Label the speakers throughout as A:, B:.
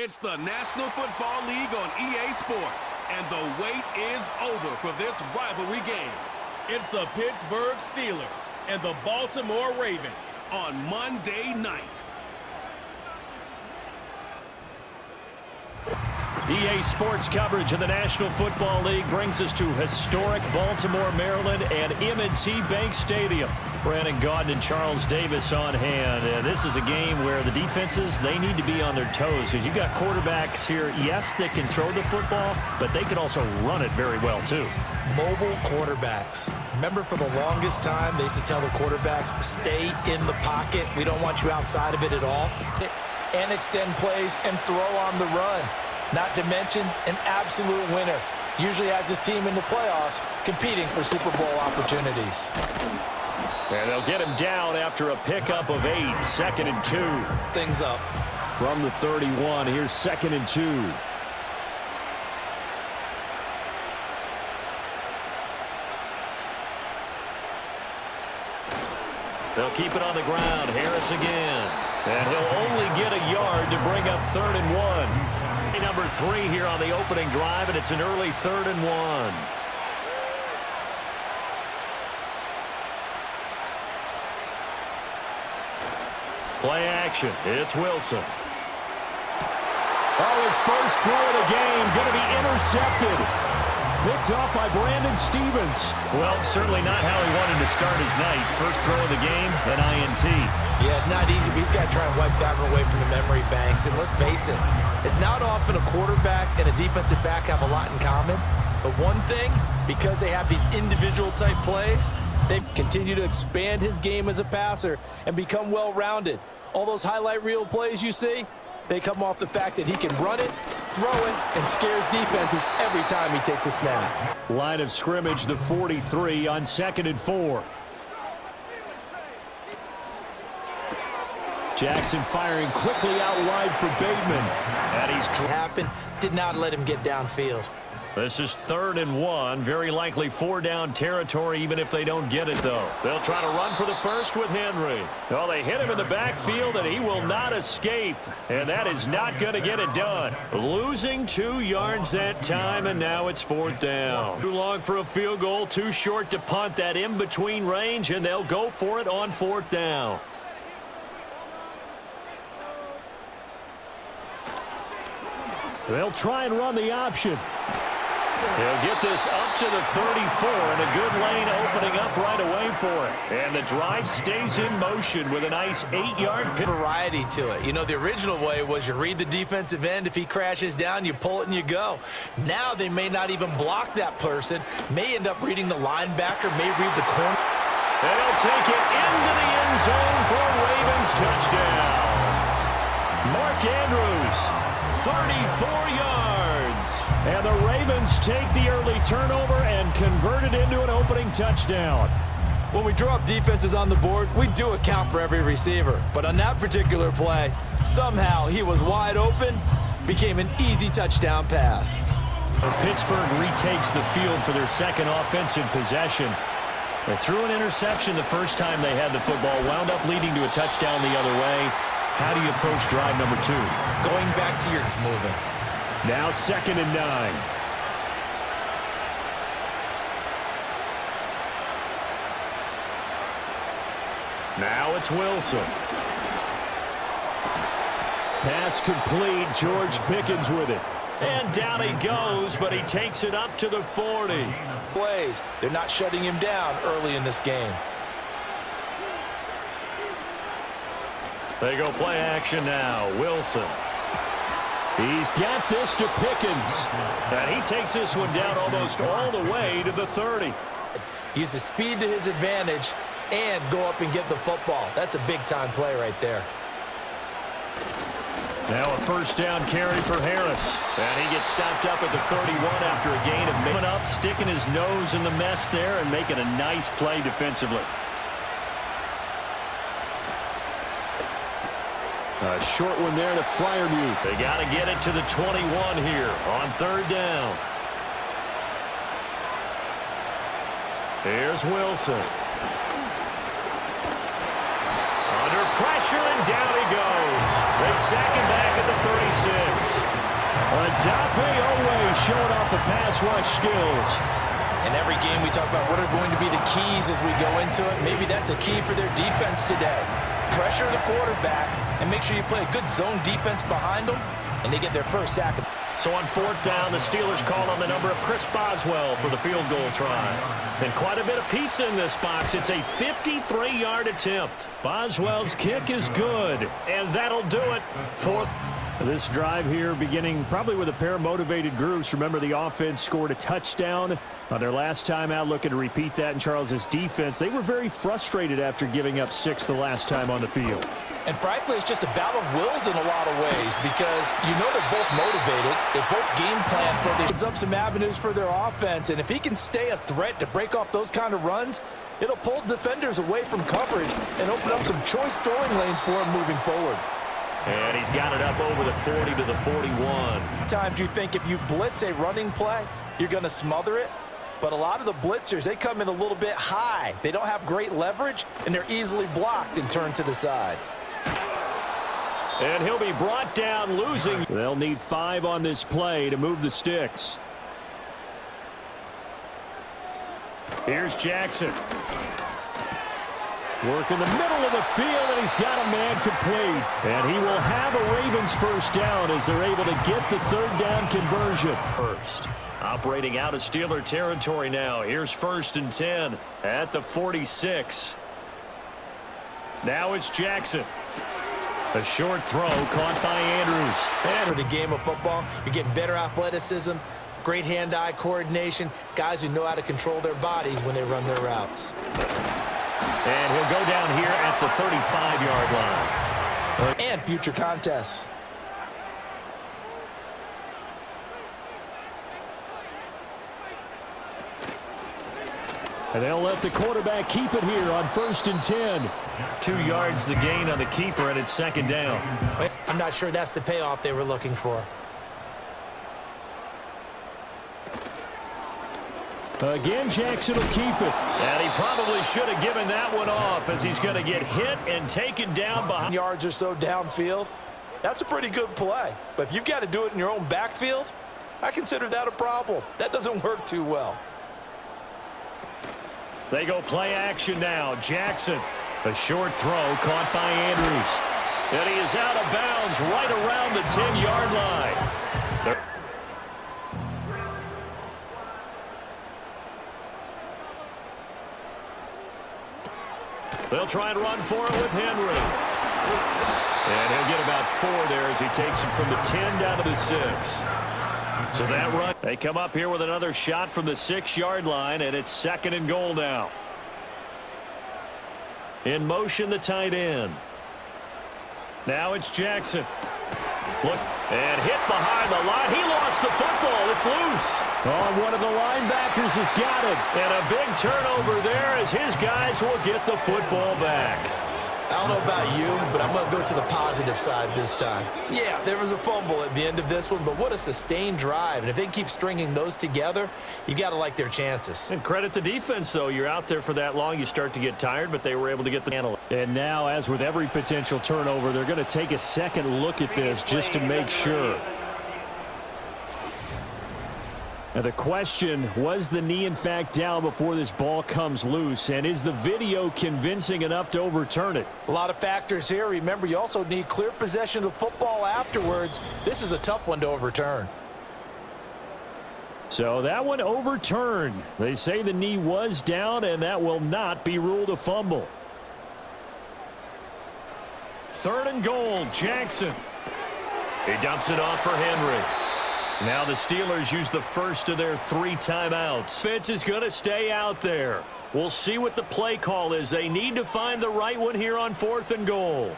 A: It's the National Football League on EA Sports, and the wait is over for this rivalry game. It's the Pittsburgh Steelers and the Baltimore Ravens on Monday night.
B: EA Sports coverage of the National Football League brings us to historic Baltimore, Maryland, and M&T Bank Stadium. Brandon Gaudin and Charles Davis on hand. This is a game where the defenses, they need to be on their toes, because you've got quarterbacks here, yes, that can throw the football, but they can also run it very well, too.
C: Mobile quarterbacks. Remember, for the longest time, they used to tell the quarterbacks, stay in the pocket. We don't want you outside of it at all. And extend plays and throw on the run. Not to mention an absolute winner. Usually has his team in the playoffs competing for Super Bowl opportunities.
B: And they'll get him down after a pickup of 8, 2nd and 2.
C: Things up.
B: From the 31, here's 2nd and 2. They'll keep it on the ground. Harris again. And he'll only get a yard to bring up 3rd and 1. Number 3 here on the opening drive, and it's an early 3rd and 1. Play action. It's Wilson. Oh, his first throw of the game going to be intercepted. Picked up by Brandon Stevens. Well, certainly not how he wanted to start his night. First throw of the game, an INT.
C: Yeah, it's not easy, but he's got to try and wipe that one away from the memory banks. And let's face it, it's not often a quarterback and a defensive back have a lot in common. But one thing, because they have these individual type plays, they continue to expand his game as a passer and become well-rounded. All those highlight reel plays you see, they come off the fact that he can run it, throw it, and scares defenses every time he takes a snap.
B: Line of scrimmage, the 43 on 2nd and 4. Jackson firing quickly out wide for Bateman. And he's
C: happened, did not let him get downfield.
B: This is 3rd and 1. Very likely 4-down territory, even if they don't get it, though. They'll try to run for the first with Henry. Well, they hit him in the backfield, and he will not escape. And that is not going to get it done. Losing 2 yards that time, and now it's 4th down. Too long for a field goal, too short to punt. That in-between range, and they'll go for it on 4th down. They'll try and run the option. He'll get this up to the 34, and a good lane opening up right away for it. And the drive stays in motion with a nice 8-yard pick.
C: Variety to it. You know, the original way was you read the defensive end. If he crashes down, you pull it and you go. Now they may not even block that person. May end up reading the linebacker, may read the corner.
B: And he'll take it into the end zone for a Ravens touchdown. Mark Andrews, 34 yards. And the Ravens take the early turnover and convert it into an opening touchdown.
C: When we draw up defenses on the board, we do account for every receiver. But on that particular play, somehow he was wide open, became an easy touchdown pass.
B: Pittsburgh retakes the field for their second offensive possession. They threw an interception the first time they had the football, wound up leading to a touchdown the other way. How do you approach drive number 2?
C: Going back to your moving.
B: Now 2nd and 9. Now it's Wilson. Pass complete. George Pickens with it. And down he goes, but he takes it up to the 40.
C: Plays. They're not shutting him down early in this game.
B: They go play action now. Wilson. He's got this to Pickens. And he takes this one down almost all the way to the 30.
C: Use the speed to his advantage and go up and get the football. That's a big-time play right there.
B: Now a first down carry for Harris. And he gets stopped up at the 31 after a gain of moving up, sticking his nose in the mess there and making a nice play defensively. A short one there to Freiermuth. They got to get it to the 21 here on 3rd down. Here's Wilson. Under pressure, and down he goes. They sack him back at the 36. Adafe Owe showing off the pass rush skills.
C: In every game we talk about what are going to be the keys as we go into it. Maybe that's a key for their defense today. Pressure the quarterback and make sure you play a good zone defense behind them, and they get their first sack.
B: So on fourth down, the Steelers call on the number of Chris Boswell for the field goal try. And quite a bit of pizza in this box. It's a 53-yard attempt. Boswell's kick is good, and that'll do it for this drive here, beginning probably with a pair of motivated groups. Remember, the offense scored a touchdown on their last time out, looking to repeat that in Charles's defense. They were very frustrated after giving up 6 the last time on the field.
C: And frankly, it's just a battle of wills in a lot of ways, because you know they're both motivated. They both game plan for their opens up some avenues for their offense. And if he can stay a threat to break off those kind of runs, it'll pull defenders away from coverage and open up some choice throwing lanes for him moving forward.
B: And he's got it up over the 40 to the 41.
C: Sometimes you think if you blitz a running play, you're going to smother it. But a lot of the blitzers, they come in a little bit high. They don't have great leverage, and they're easily blocked and turned to the side.
B: And he'll be brought down, losing. They'll need 5 on this play to move the sticks. Here's Jackson. Work in the middle of the field, and he's got a man complete. And he will have a Ravens first down as they're able to get the third down conversion. First, operating out of Steeler territory now. Here's 1st and 10 at the 46. Now it's Jackson. A short throw caught by Andrews.
C: And for the game of football, you're getting better athleticism, great hand-eye coordination, guys who know how to control their bodies when they run their routes.
B: And he'll go down here at the 35-yard line.
C: And future contests.
B: And they'll let the quarterback keep it here on 1st and 10. 2 yards the gain on the keeper, and it's 2nd down.
C: I'm not sure that's the payoff they were looking for.
B: Again, Jackson will keep it. And he probably should have given that one off, as he's going to get hit and taken down behind.
C: Yards or so downfield. That's a pretty good play. But if you've got to do it in your own backfield, I consider that a problem. That doesn't work too well.
B: They go play action now. Jackson, a short throw caught by Andrews. And he is out of bounds right around the 10-yard line. They'll try and run for it with Henry. And he'll get about 4 there as he takes it from the 10 down to the 6. So that run, they come up here with another shot from the 6-yard line, and it's 2nd and goal now. In motion, the tight end. Now it's Jackson. Look, and hit behind the line. He lost the football. It's loose. Oh, one of the linebackers has got it. And a big turnover there as his guys will get the football back.
C: I don't know about you, but I'm going to go to the positive side this time. Yeah, there was a fumble at the end of this one, but what a sustained drive. And if they can keep stringing those together, you got to like their chances.
B: And credit the defense, though. You're out there for that long, you start to get tired, but they were able to get the handle. And now, as with every potential turnover, they're going to take a second look at this just to make sure. Now the question, was the knee in fact down before this ball comes loose? And is the video convincing enough to overturn it?
C: A lot of factors here. Remember, you also need clear possession of football afterwards. This is a tough one to overturn.
B: So that one overturned. They say the knee was down, and that will not be ruled a fumble. 3rd and goal, Jackson. He dumps it off for Henry. Now the Steelers use the first of their 3 timeouts. Fitz is going to stay out there. We'll see what the play call is. They need to find the right one here on 4th and goal.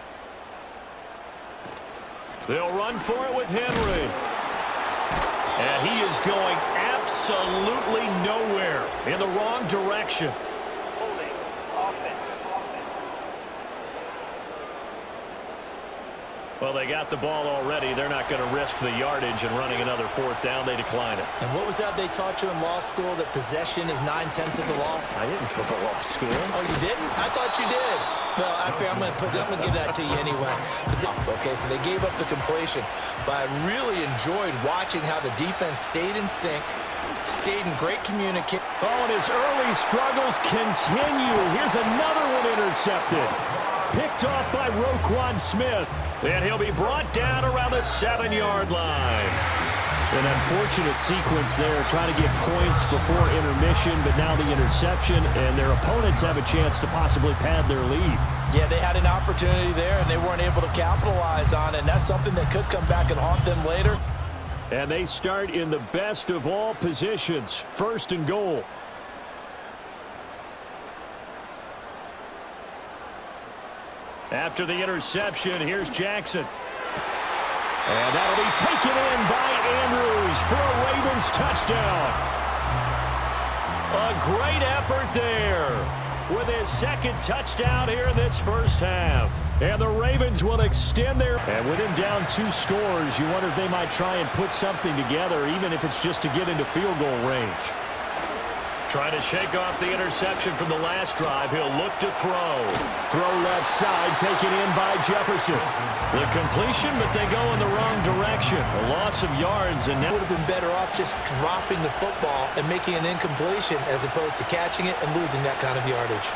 B: They'll run for it with Henry. And he is going absolutely nowhere, in the wrong direction. Well, they got the ball already. They're not going to risk the yardage and running another fourth down. They decline it.
C: And what was that they taught you in law school, that possession is 9/10 of the law?
B: I didn't go to law school.
C: Oh, you didn't? I thought you did. Well, I'm going to give that to you anyway. Okay, so they gave up the completion. But I really enjoyed watching how the defense stayed in sync, stayed in great communication.
B: Oh, and his early struggles continue. Here's another one intercepted. Picked off by Roquan Smith. And he'll be brought down around the 7-yard line. An unfortunate sequence there, trying to get points before intermission, but now the interception, and their opponents have a chance to possibly pad their lead.
C: Yeah, they had an opportunity there, and they weren't able to capitalize on it, and that's something that could come back and haunt them later.
B: And they start in the best of all positions, 1st and goal. After the interception, here's Jackson. And that'll be taken in by Andrews for a Ravens touchdown. A great effort there with his 2nd touchdown here in this first half. And the Ravens will extend their... And with him down 2 scores, you wonder if they might try and put something together, even if it's just to get into field goal range. Trying to shake off the interception from the last drive. He'll look to throw. Throw left side, taken in by Jefferson. The completion, but they go in the wrong direction. A loss of yards, and that
C: would have been better off just dropping the football and making an incompletion as opposed to catching it and losing that kind of yardage.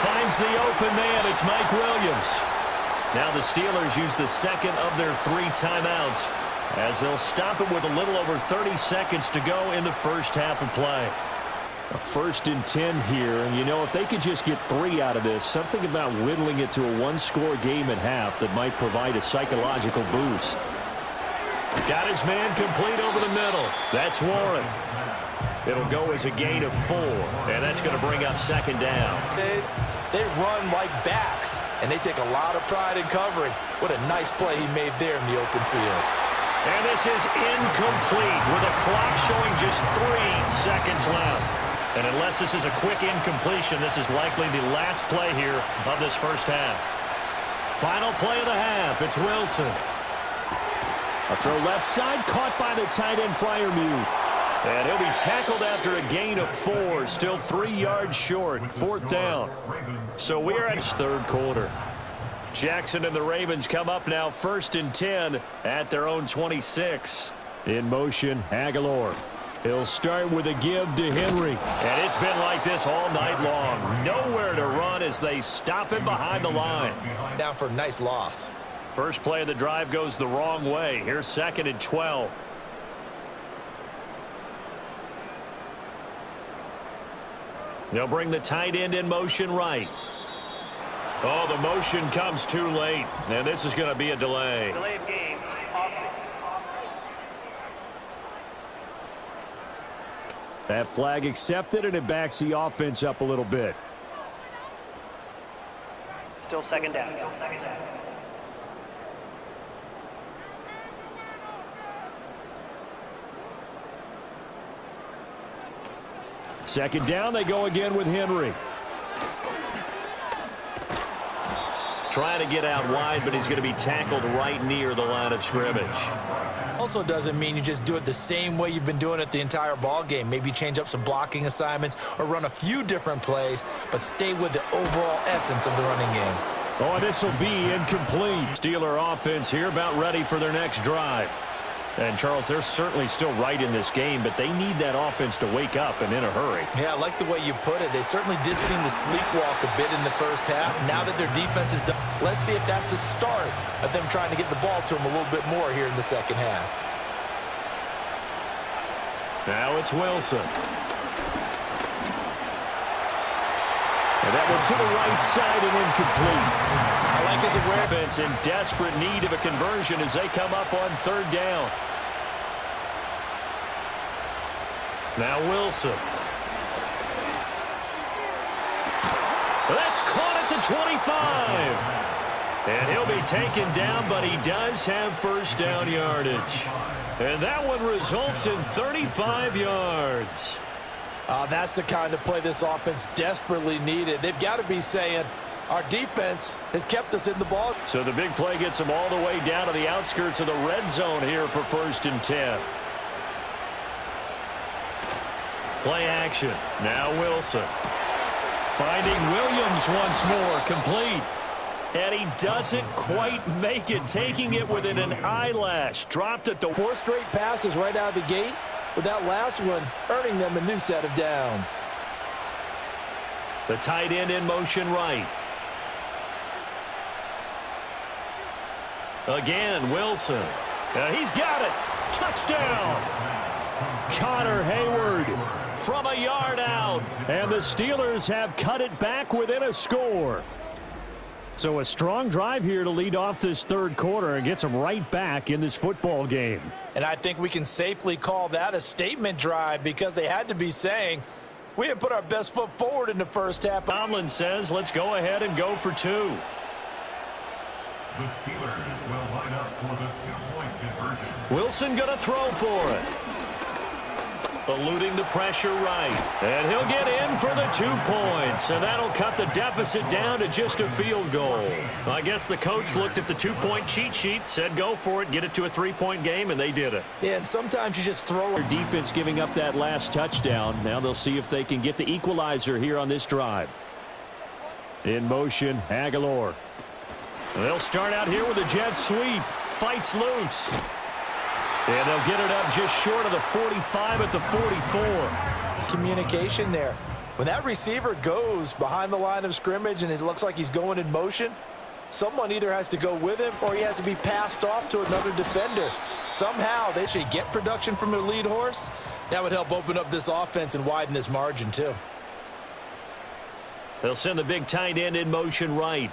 B: Finds the open man. It's Mike Williams. Now the Steelers use the 2nd of their 3 timeouts, as they'll stop it with a little over 30 seconds to go in the first half of play. A 1st and 10 here, and you know, if they could just get 3 out of this, something about whittling it to a 1-score game at half that might provide a psychological boost. Got his man complete over the middle. That's Warren. It'll go as a gain of 4, and that's going to bring up 2nd down.
C: They run like backs, and they take a lot of pride in covering. What a nice play he made there in the open field.
B: And this is incomplete with a clock showing just 3 seconds left. And unless this is a quick incompletion, this is likely the last play here of this first half. Final play of the half. It's Wilson. A throw left side, caught by the tight end Freiermuth. And he'll be tackled after a gain of 4, still 3 yards short, 4th down. So we're at his 3rd quarter. Jackson and the Ravens come up now 1st and 10 at their own 26. In motion, Aguilar. He'll start with a give to Henry. And it's been like this all night long. Nowhere to run as they stop him behind the line.
C: Down for a nice loss.
B: First play of the drive goes the wrong way. Here's 2nd and 12. They'll bring the tight end in motion right. Oh, the motion comes too late, and this is going to be a delay.
D: Delay of game. Offense.
B: That flag accepted, and it backs the offense up a little bit.
D: Still 2nd down.
B: Second down, they go again with Henry. Trying to get out wide, but he's going to be tackled right near the line of scrimmage.
C: Also doesn't mean you just do it the same way you've been doing it the entire ball game. Maybe change up some blocking assignments or run a few different plays, but stay with the overall essence of the running game.
B: Oh, and this will be incomplete. Steeler offense here about ready for their next drive. And, Charles, they're certainly still right in this game, but they need that offense to wake up and in a hurry.
C: Yeah, I like the way you put it. They certainly did seem to sleepwalk a bit in the first half. Now that their defense is done, let's see if that's the start of them trying to get the ball to them a little bit more here in the second half.
B: Now it's Wilson. And that one to the right side and incomplete. I like his awareness in desperate need of a conversion as they come up on 3rd down. Now Wilson. That's caught at the 25. And he'll be taken down, but he does have 1st down yardage. And that one results in 35 yards.
C: That's the kind of play this offense desperately needed. They've got to be saying, our defense has kept us in the ball.
B: So the big play gets them all the way down to the outskirts of the red zone here for 1st and 10. Play action. Now Wilson. Finding Williams once more. Complete. And he doesn't quite make it. Taking it within an eyelash. Dropped it.
C: 4 straight passes right out of the gate, with that last one earning them a new set of downs.
B: The tight end in motion right. Again, Wilson. He's got it. Touchdown. Connor Hayward from a yard out. And the Steelers have cut it back within a score. So a strong drive here to lead off this 3rd quarter and gets them right back in this football game.
C: And I think we can safely call that a statement drive, because they had to be saying, we didn't put our best foot forward in the first half.
B: Tomlin says, let's go ahead and go for 2.
E: The Steelers will line up for the 2-point conversion.
B: Wilson going to throw for it. Eluding the pressure right. And he'll get in for the 2 points. And that'll cut the deficit down to just a field goal. I guess the coach looked at the 2-point cheat sheet, said go for it, get it to a 3-point game, and they did it.
C: Yeah, and sometimes you just throw
B: Their defense giving up that last touchdown. Now they'll see if they can get the equalizer here on this drive. In motion, Aguilar. They'll start out here with a jet sweep. Fights loose. And they'll get it up just short of the 45 at the 44.
C: Communication there. When that receiver goes behind the line of scrimmage and it looks like he's going in motion, someone either has to go with him or he has to be passed off to another defender. Somehow they should get production from their lead horse. That would help open up this offense and widen this margin too.
B: They'll send the big tight end in motion right.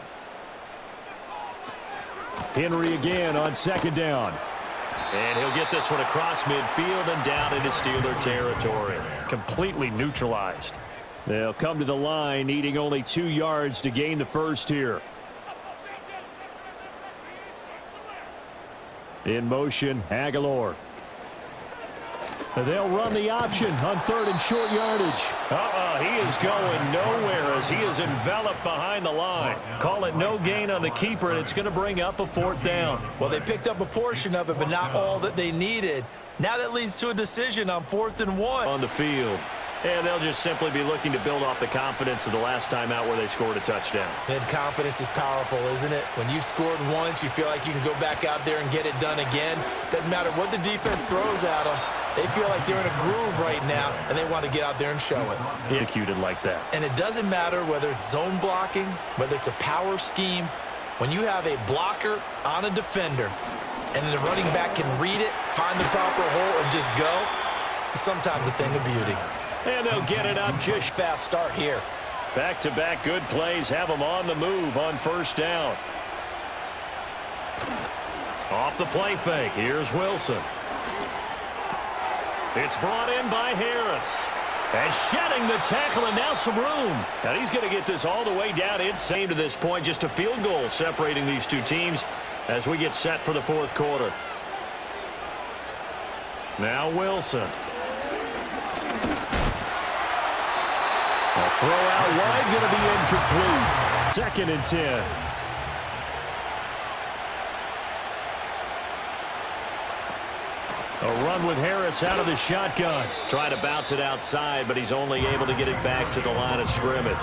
B: Henry again on 2nd down. And he'll get this one across midfield and down into Steeler territory. Completely neutralized. They'll come to the line, needing only 2 yards to gain the first here. In motion, Aguilar. They'll run the option on 3rd and short yardage. He is going nowhere as he is enveloped behind the line. Call it no gain on the keeper, and it's going to bring up a 4th down.
C: Well, they picked up a portion of it, but not all that they needed. Now that leads to a decision on 4th and 1.
B: On the field. And they'll just simply be looking to build off the confidence of the last time out where they scored a touchdown.
C: And confidence is powerful, isn't it? When you've scored once, you feel like you can go back out there and get it done again. Doesn't matter what the defense throws at them. They feel like they're in a groove right now, and they want to get out there and show it.
B: Executed like that.
C: And it doesn't matter whether it's zone blocking, whether it's a power scheme. When you have a blocker on a defender, and the running back can read it, find the proper hole, and just go, it's sometimes a thing of beauty.
B: And they'll get it up just
C: Fast start here.
B: back-to-back good plays have them on the move on 1st down. Off the play fake. Here's Wilson. It's brought in by Harris. And shedding the tackle, and now some room. And he's going to get this all the way down inside to this point. Just a field goal separating these 2 teams as we get set for the 4th quarter. Now Wilson. A throw out wide, going to be incomplete. 2nd and 10. A run with Harris out of the shotgun. Trying to bounce it outside, but he's only able to get it back to the line of scrimmage.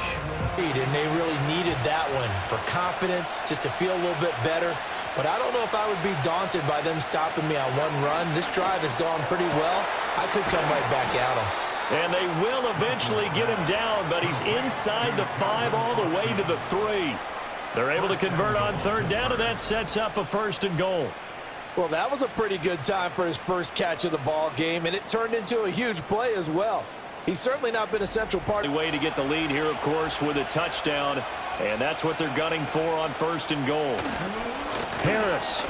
C: And they really needed that one for confidence, just to feel a little bit better. But I don't know if I would be daunted by them stopping me on one run. This drive has gone pretty well. I could come right back at them.
B: And they will eventually get him down, but he's inside the 5 all the way to the 3. They're able to convert on 3rd down, and that sets up a 1st and goal.
C: Well, that was a pretty good time for his first catch of the ball game, and it turned into a huge play as well. He's certainly not been a central part.
B: Way to get the lead here, of course, with a touchdown, and that's what they're gunning for on 1st and goal. Harris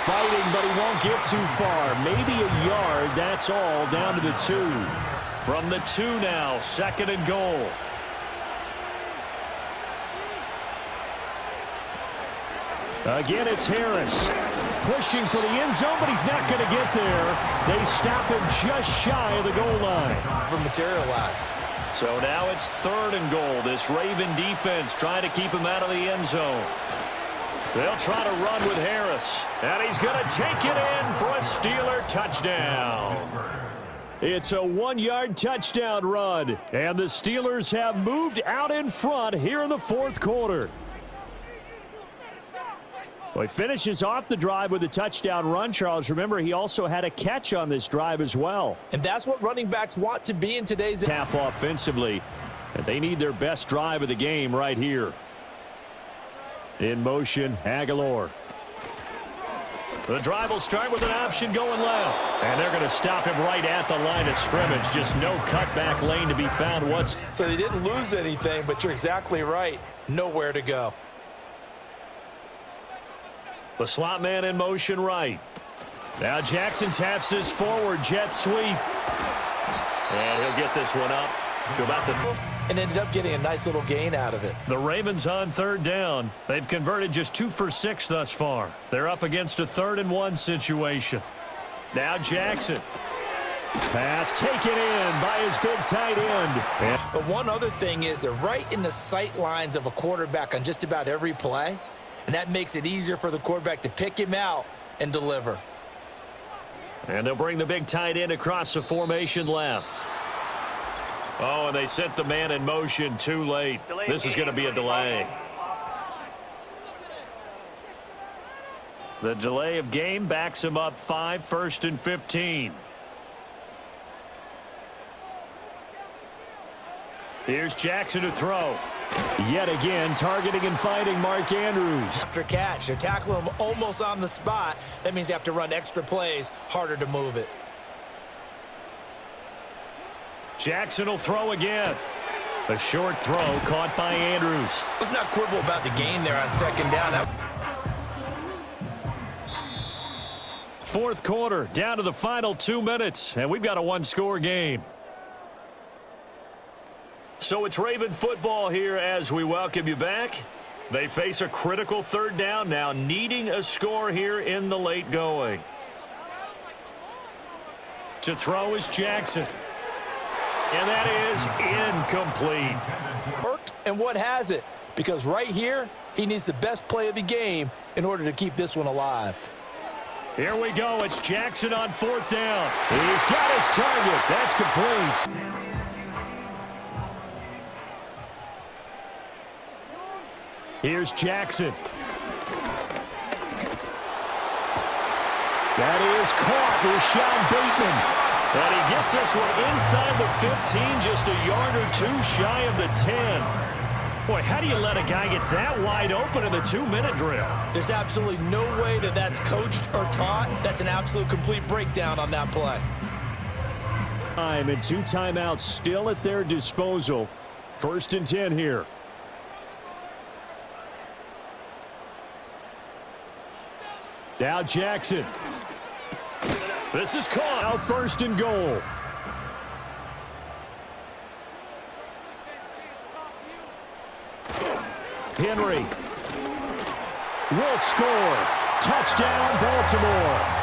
B: fighting, but he won't get too far. Maybe a yard, that's all, down to the 2. From the 2 now, 2nd and goal. Again, it's Harris. pushing for the end zone, but he's not going to get there. They stop him just shy of the goal line.
C: Never materialized.
B: So now it's 3rd and goal. This Raven defense trying to keep him out of the end zone. They'll try to run with Harris. And he's going to take it in for a Steeler touchdown. It's a 1-yard touchdown run. And the Steelers have moved out in front here in the 4th quarter. Well, he finishes off the drive with a touchdown run, Charles. Remember, he also had a catch on this drive as well.
C: And that's what running backs want to be in today's
B: half offensively. And they need their best drive of the game right here. In motion, Aguilar. The drive will start with an option going left. And they're going to stop him right at the line of scrimmage. Just no cutback lane to be found once.
C: So they didn't lose anything, but you're exactly right. Nowhere to go.
B: The slot man in motion right. Now Jackson taps this forward jet sweep. And he'll get this one up to about the...
C: And ended up getting a nice little gain out of it.
B: The Ravens on 3rd down. They've converted just 2 for 6 thus far. They're up against a 3rd and 1 situation. Now Jackson. Pass taken in by his big tight end.
C: But one other thing is they're right in the sight lines of a quarterback on just about every play. And that makes it easier for the quarterback to pick him out and deliver.
B: And they'll bring the big tight end across the formation left. Oh, and they sent the man in motion too late. This is going to be a delay. The delay of game backs him up 5, 1st and 15. Here's Jackson to throw. Yet again, targeting and fighting Mark Andrews.
C: After catch, they're tackling him almost on the spot. That means they have to run extra plays, harder to move it.
B: Jackson will throw again. A short throw caught by Andrews.
C: Let's not quibble about the game there on 2nd down.
B: 4th quarter, down to the final 2 minutes, and we've got a 1-score game. So it's Raven football here as we welcome you back. They face a critical 3rd down now, needing a score here in the late going. To throw is Jackson. And that is incomplete.
C: Worked, and what has it? Because right here, he needs the best play of the game in order to keep this one alive.
B: Here we go. It's Jackson on 4th down. He's got his target. That's complete. Here's Jackson. That is caught with Sean Bateman. And he gets this one inside the 15, just a yard or 2 shy of the 10. Boy, how do you let a guy get that wide open in the 2-minute drill?
C: There's absolutely no way that that's coached or taught. That's an absolute complete breakdown on that play.
B: Time and 2 timeouts still at their disposal. 1st and 10 here. Now Jackson. This is caught. Now 1st and goal. Henry will score. Touchdown, Baltimore.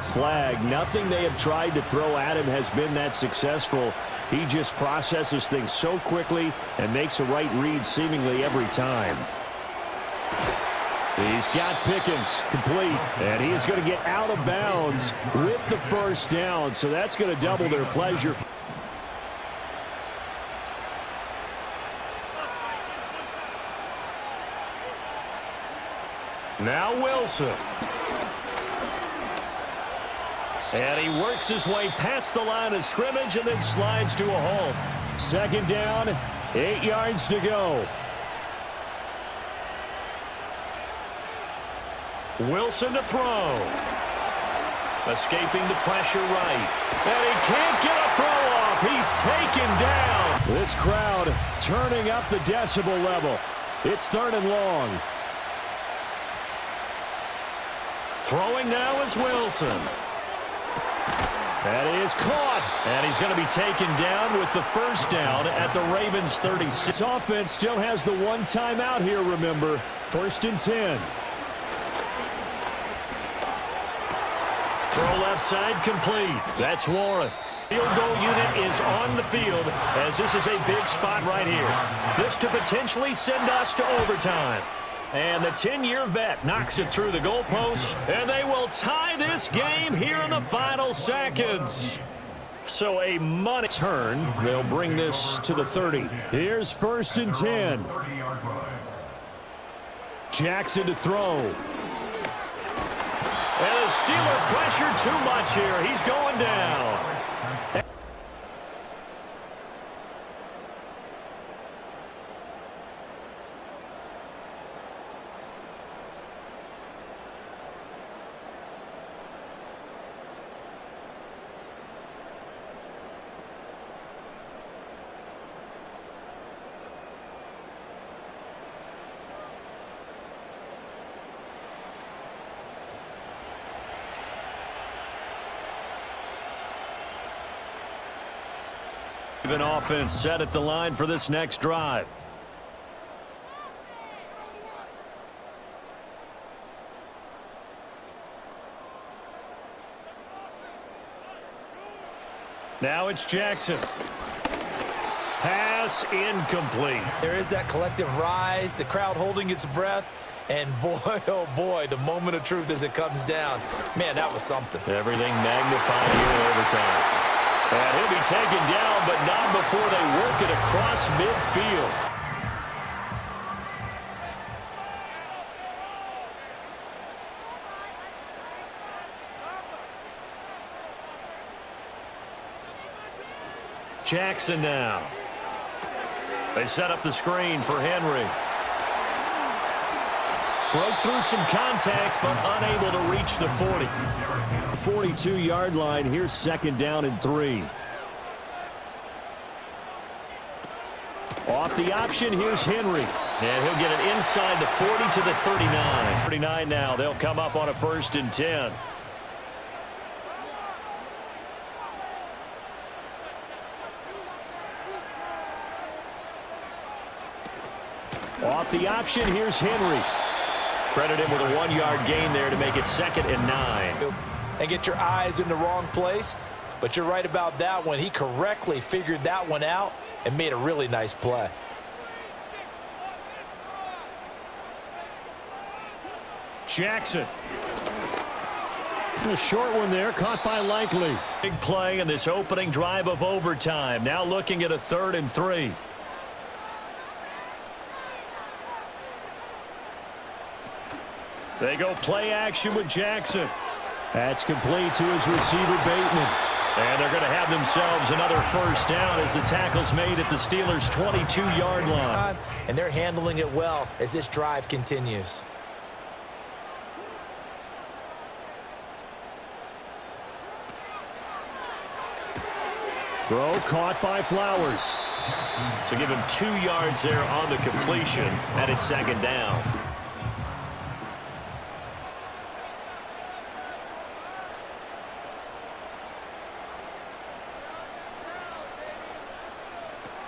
B: Flag. Nothing they have tried to throw at him has been that successful. He just processes things so quickly and makes a right read seemingly every time. He's got Pickens complete, and he is going to get out of bounds with the 1st down, so that's going to double their pleasure. Now Wilson. And he works his way past the line of scrimmage and then slides to a halt. 2nd down, 8 yards to go. Wilson to throw. Escaping the pressure right. And he can't get a throw off. He's taken down. This crowd turning up the decibel level. It's 3rd and long. Throwing now is Wilson. That is caught. And he's going to be taken down with the first down at the Ravens 36. This offense still has the one timeout here, remember. 1st and 10. Throw left side complete. That's Warren. Field goal unit is on the field as this is a big spot right here. This to potentially send us to overtime. And the 10-year vet knocks it through the goalpost, and they will tie this game here in the final seconds. So a money turn. They'll bring this to the 30. Here's 1st and 10. Jackson to throw. And the Steeler pressure too much here. He's going down. Even offense set at the line for this next drive. Now it's Jackson. Pass incomplete.
C: There is that collective rise, the crowd holding its breath, and boy, oh boy, the moment of truth as it comes down. Man, that was something.
B: Everything magnified here in overtime. And he'll be taken down, but not before they work it across midfield. Jackson now. They set up the screen for Henry. Broke through some contact, but unable to reach the 40. 42-yard line. Here's 2nd down and 3. Off the option, here's Henry. And he'll get it inside the 40 to the 39. 39 now. They'll come up on a 1st and 10. Off the option, here's Henry. Credit him with a 1-yard gain there to make it 2nd and 9.
C: And get your eyes in the wrong place. But you're right about that one. He correctly figured that one out and made a really nice play.
B: Jackson. A short one there, caught by Likely. Big play in this opening drive of overtime. Now looking at a 3rd and 3. They go play action with Jackson. That's complete to his receiver, Bateman. And they're going to have themselves another 1st down as the tackle's made at the Steelers' 22-yard line.
C: And they're handling it well as this drive continues.
B: Throw caught by Flowers. So give him 2 yards there on the completion, and it's 2nd down.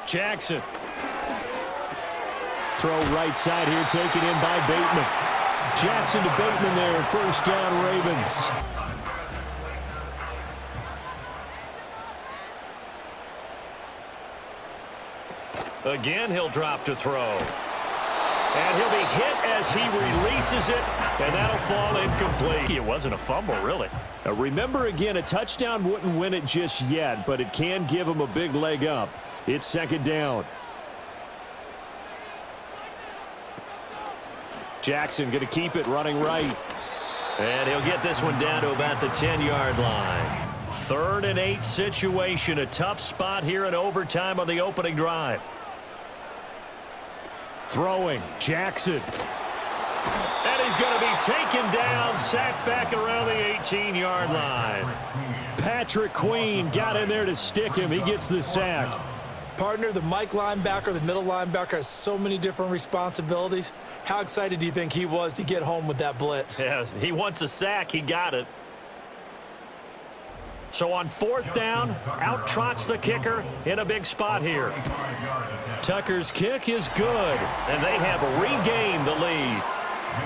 B: Jackson. Throw right side here, taken in by Bateman. Jackson to Bateman there, 1st down Ravens. Again, he'll drop to throw. And he'll be hit as he releases it, and that'll fall incomplete. It wasn't a fumble, really. Now remember, again, a touchdown wouldn't win it just yet, but it can give him a big leg up. It's 2nd down. Jackson going to keep it running right. And he'll get this one down to about the 10-yard line. 3rd and 8 situation. A tough spot here in overtime on the opening drive. Throwing. Jackson. And he's going to be taken down, sacked back around the 18-yard line. Patrick Queen got in there to stick him. He gets the sack.
C: Partner, the Mike linebacker, the middle linebacker has so many different responsibilities. How excited do you think he was to get home with that blitz?
B: Yeah, he wants a sack. He got it. So on 4th down, out trots the kicker in a big spot here. Tucker's kick is good, and they have regained the lead.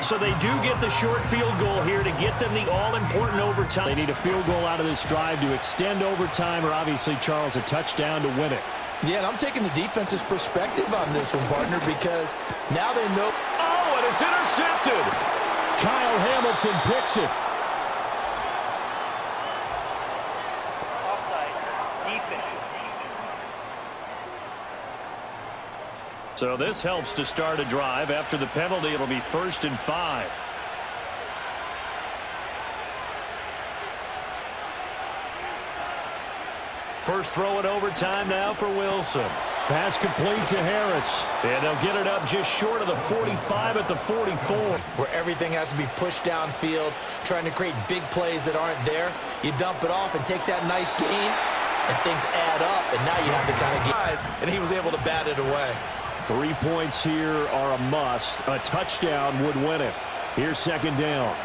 B: So they do get the short field goal here to get them the all-important overtime. They need a field goal out of this drive to extend overtime, or obviously, Charles, a touchdown to win it.
C: Yeah, and I'm taking the defense's perspective on this one, partner, because now they know.
B: Oh, and it's intercepted. Kyle Hamilton picks it. So this helps to start a drive. After the penalty, it'll be 1st and 5. First throw in overtime now for Wilson. Pass complete to Harris. And they'll get it up just short of the 45 at the 44.
C: Where everything has to be pushed downfield, trying to create big plays that aren't there. You dump it off and take that nice gain, and things add up, and now you have the kind of guys, and he was able to bat it away.
B: 3 points here are a must. A touchdown would win it. Here's 2nd down.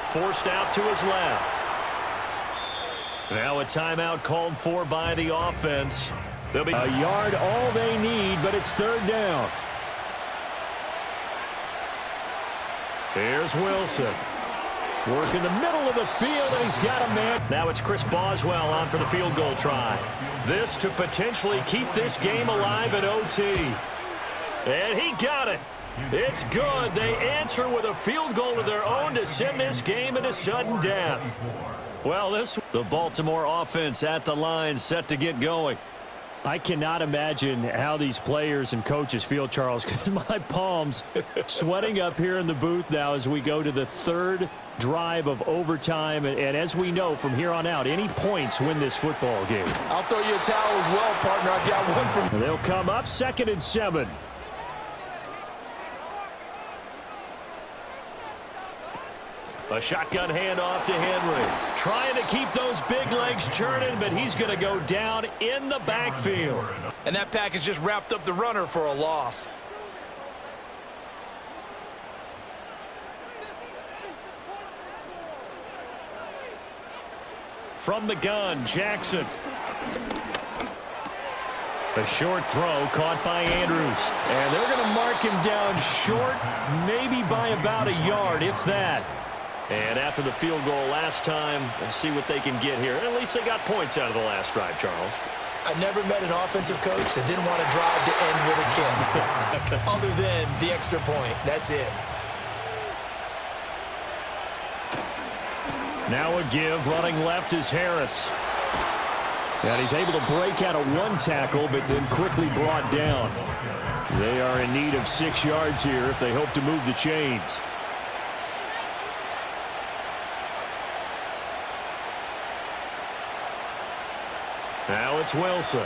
B: Forced out to his left. Now a timeout called for by the offense. There'll be a yard all they need, but it's 3rd down. Here's Wilson. Work in the middle of the field, and he's got a man. Now it's Chris Boswell on for the field goal try. This to potentially keep this game alive at OT. And he got it. It's good. They answer with a field goal of their own to send this game into sudden death. Well, the Baltimore offense at the line set to get going. I cannot imagine how these players and coaches feel, Charles, because my palms sweating up here in the booth now as we go to the 3rd drive of overtime. And as we know from here on out, any points win this football game.
C: I'll throw you a towel as well, partner. I've got one from.
B: They'll come up 2nd and 7. A shotgun handoff to Henry. Trying to keep those big legs churning, but he's going to go down in the backfield.
C: And that package just wrapped up the runner for a loss.
B: From the gun, Jackson. A short throw caught by Andrews. And they're going to mark him down short, maybe by about a yard, if that. And after the field goal last time, we'll see what they can get here. At least they got points out of the last drive, Charles.
C: I never met an offensive coach that didn't want to drive to end with a kick. Other than the extra point. That's it.
B: Now a give. Running left is Harris. And he's able to break out of 1 tackle, but then quickly brought down. They are in need of 6 yards here if they hope to move the chains. Now it's Wilson.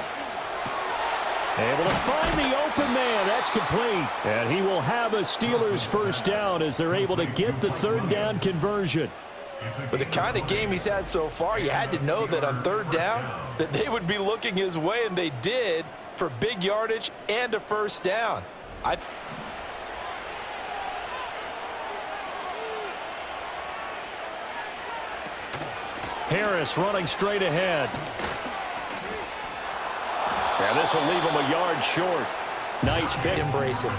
B: Able to find the open man. That's complete. And he will have a Steelers 1st down as they're able to get the 3rd down conversion.
C: With the kind of game he's had so far, you had to know that on 3rd down that they would be looking his way, and they did, for big yardage and a 1st down.
B: Harris running straight ahead. Yeah, this will leave him a yard short. Nice pick.
C: Embrace him.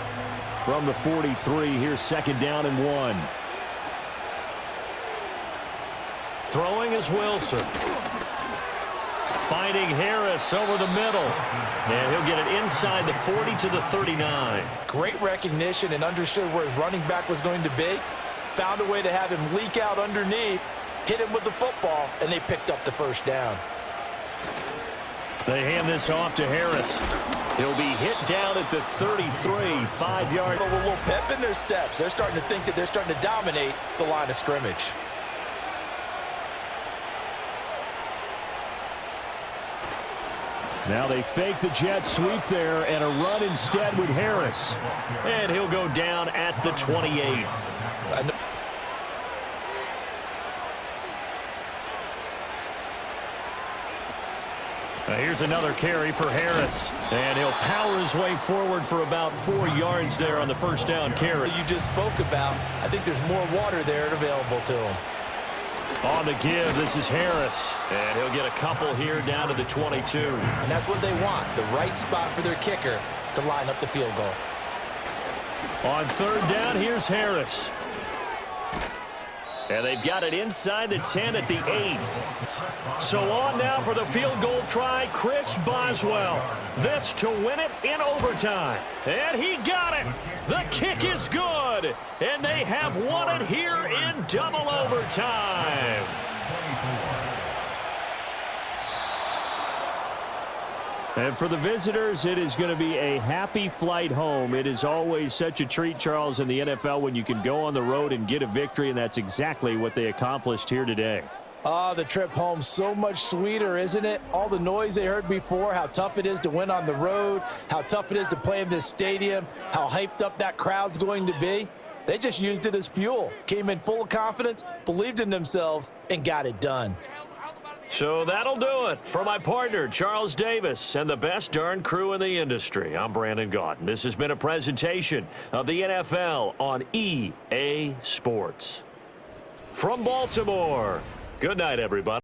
B: From the 43, here's 2nd down and 1. Throwing is Wilson. Finding Harris over the middle. And he'll get it inside the 40 to the 39.
C: Great recognition and understood where his running back was going to be. Found a way to have him leak out underneath, hit him with the football, and they picked up the 1st down.
B: They hand this off to Harris. He'll be hit down at the 33, 5 yards.
C: With a little pep in their steps. They're starting to think that they're starting to dominate the line of scrimmage.
B: Now they fake the jet sweep there and a run instead with Harris. And he'll go down at the 28. Here's another carry for Harris. And he'll power his way forward for about 4 yards there on the first down carry.
C: You just spoke about, I think there's more water there available to him.
B: On the give, this is Harris. And he'll get a couple here down to the 22.
C: And that's what they want, the right spot for their kicker to line up the field goal.
B: On third down, here's Harris. And they've got it inside the 10 at the 8. So on now for the field goal try, Chris Boswell. This to win it in overtime. And he got it. The kick is good. And they have won it here in double overtime. And for the visitors, it is going to be a happy flight home. It is always such a treat, Charles, in the NFL when you can go on the road and get a victory, and that's exactly what they accomplished here today.
C: The trip home so much sweeter, isn't it? All the noise they heard before, how tough it is to win on the road, how tough it is to play in this stadium, how hyped up that crowd's going to be. They just used it as fuel, came in full of confidence, believed in themselves, and got it done.
B: So that'll do it for my partner, Charles Davis, and the best darn crew in the industry. I'm Brandon Gaudin. This has been a presentation of the NFL on EA Sports. From Baltimore, good night, everybody.